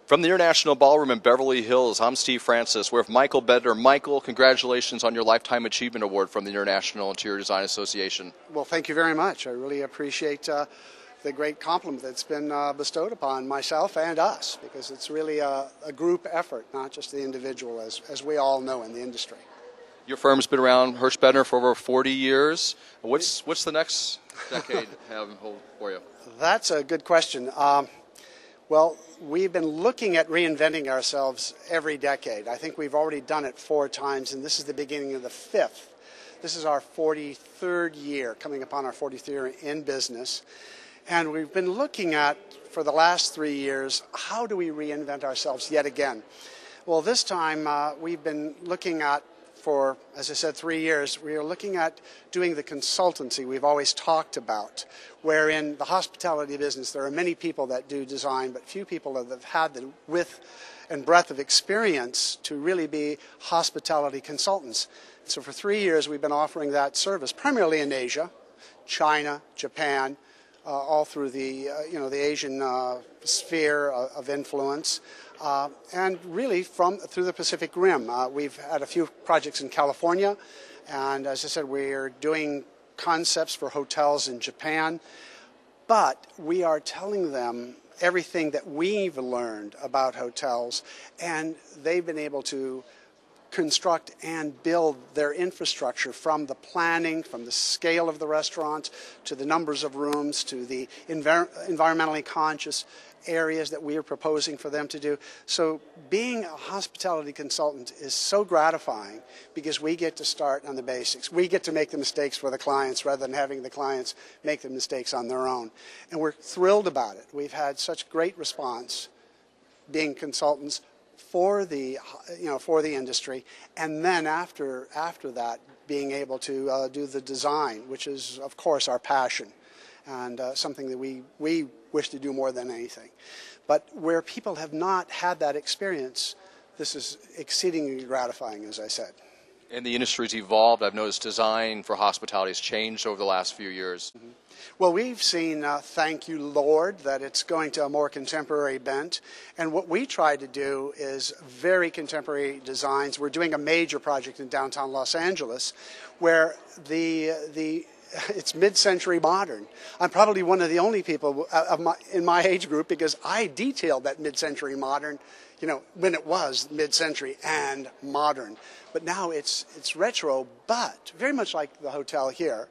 From the International Ballroom in Beverly Hills, I'm Steve Francis. We're with Michael Bedner. Michael, congratulations on your Lifetime Achievement Award from the International Interior Design Association. Well, thank you very much. I really appreciate the great compliment that's been bestowed upon myself and us, because it's really a group effort, not just the individual, as we all know in the industry. Your firm's been around, Hirsch Bedner, for over 40 years. What's the next decade have for you? That's a good question. Well, we've been looking at reinventing ourselves every decade. I think we've already done it 4 times, and this is the beginning of the 5th. This is our 43rd year, coming upon our 43rd year in business. And we've been looking at, for the last 3 years, how do we reinvent ourselves yet again? Well, this time we've been looking at, for, as I said, 3 years, we are looking at doing the consultancy we've always talked about, where in the hospitality business there are many people that do design, but few people that have had the width and breadth of experience to really be hospitality consultants. So for 3 years we've been offering that service, primarily in Asia, China, Japan, all through the the Asian sphere of influence, and really through the Pacific Rim. We've had a few projects in California, and as I said, we're doing concepts for hotels in Japan, but we are telling them everything that we've learned about hotels, and they've been able to construct and build their infrastructure, from the planning, from the scale of the restaurant, to the numbers of rooms, to the environmentally conscious areas that we are proposing for them to do. So being a hospitality consultant is so gratifying, because we get to start on the basics. We get to make the mistakes for the clients rather than having the clients make the mistakes on their own. And we're thrilled about it. We've had such great response being consultants for the industry, and then after that being able to do the design, which is of course our passion, and something that we wish to do more than anything. But where people have not had that experience, this is exceedingly gratifying, as I said. And the industry's evolved. I've noticed design for hospitality has changed over the last few years. Mm-hmm. Well, we've seen, thank you, Lord, that it's going to a more contemporary bent. And what we try to do is very contemporary designs. We're doing a major project in downtown Los Angeles where it's mid-century modern. I'm probably one of the only people in my age group, because I detailed that mid-century modern, when it was mid-century and modern. But now it's retro, but very much like the hotel here.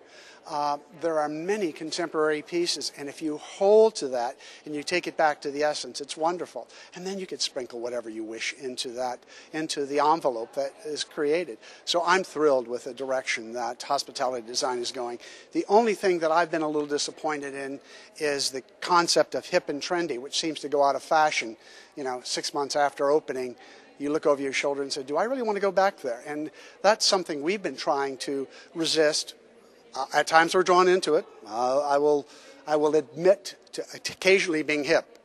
There are many contemporary pieces, and if you hold to that and you take it back to the essence, it's wonderful. And then you could sprinkle whatever you wish into the envelope that is created. So I'm thrilled with the direction that hospitality design is going. The only thing that I've been a little disappointed in is the concept of hip and trendy, which seems to go out of fashion, 6 months after opening. You look over your shoulder and say, do I really want to go back there? And that's something we've been trying to resist. At times we're drawn into it. I will admit to occasionally being hip.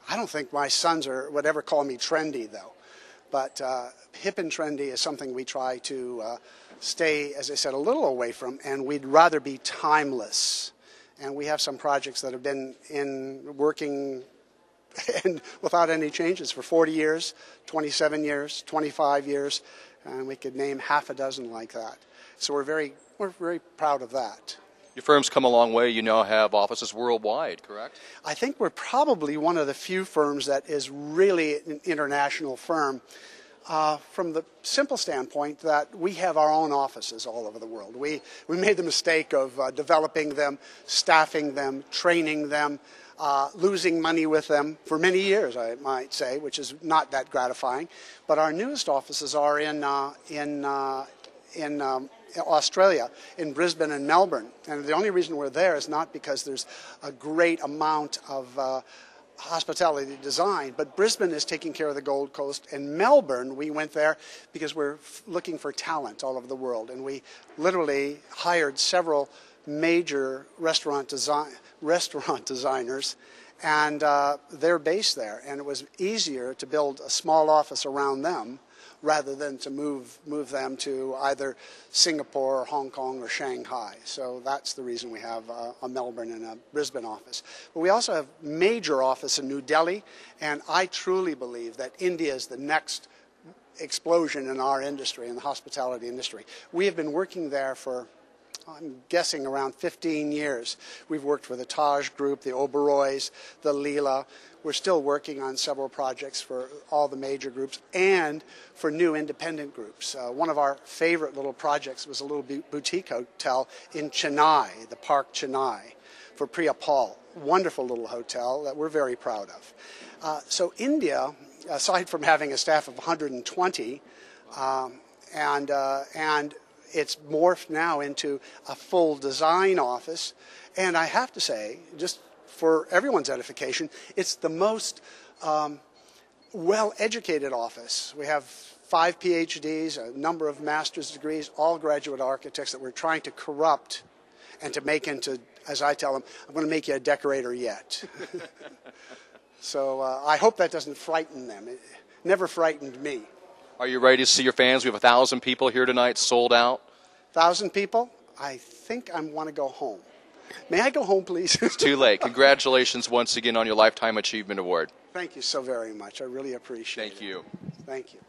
I don't think my sons would ever call me trendy, though. But hip and trendy is something we try to stay, as I said, a little away from, and we'd rather be timeless. And we have some projects that have been working and without any changes for 40 years, 27 years, 25 years, and we could name half a dozen like that. So we're very proud of that. Your firm's come a long way. You now have offices worldwide, correct? I think we're probably one of the few firms that is really an international firm, from the simple standpoint that we have our own offices all over the world. We made the mistake of developing them, staffing them, training them, losing money with them for many years, I might say, which is not that gratifying. But our newest offices are in Australia, in Brisbane and Melbourne. And the only reason we're there is not because there's a great amount of hospitality design, but Brisbane is taking care of the Gold Coast, and Melbourne, we went there because we're looking for talent all over the world, and we literally hired several major restaurant designers, and they're based there, and it was easier to build a small office around them rather than to move them to either Singapore or Hong Kong or Shanghai. So that's the reason we have a Melbourne and a Brisbane office. But we also have major office in New Delhi, and I truly believe that India is the next explosion in our industry, in the hospitality industry. We have been working there for, I'm guessing, around 15 years. We've worked for the Taj Group, the Oberois, the Leela. We're still working on several projects for all the major groups and for new independent groups. One of our favorite little projects was a little boutique hotel in Chennai, the Park Chennai, for Priya Paul. Wonderful little hotel that we're very proud of. So India, aside from having a staff of 120, and it's morphed now into a full design office. And I have to say, just for everyone's edification, it's the most well-educated office. We have 5 PhDs, a number of master's degrees, all graduate architects that we're trying to corrupt and to make into, as I tell them, I'm going to make you a decorator yet. So I hope that doesn't frighten them. It never frightened me. Are you ready to see your fans? We have 1,000 people here tonight, sold out. 1,000 people? I think I want to go home. May I go home, please? It's too late. Congratulations once again on your Lifetime Achievement Award. Thank you so very much. I really appreciate it. Thank you. Thank you.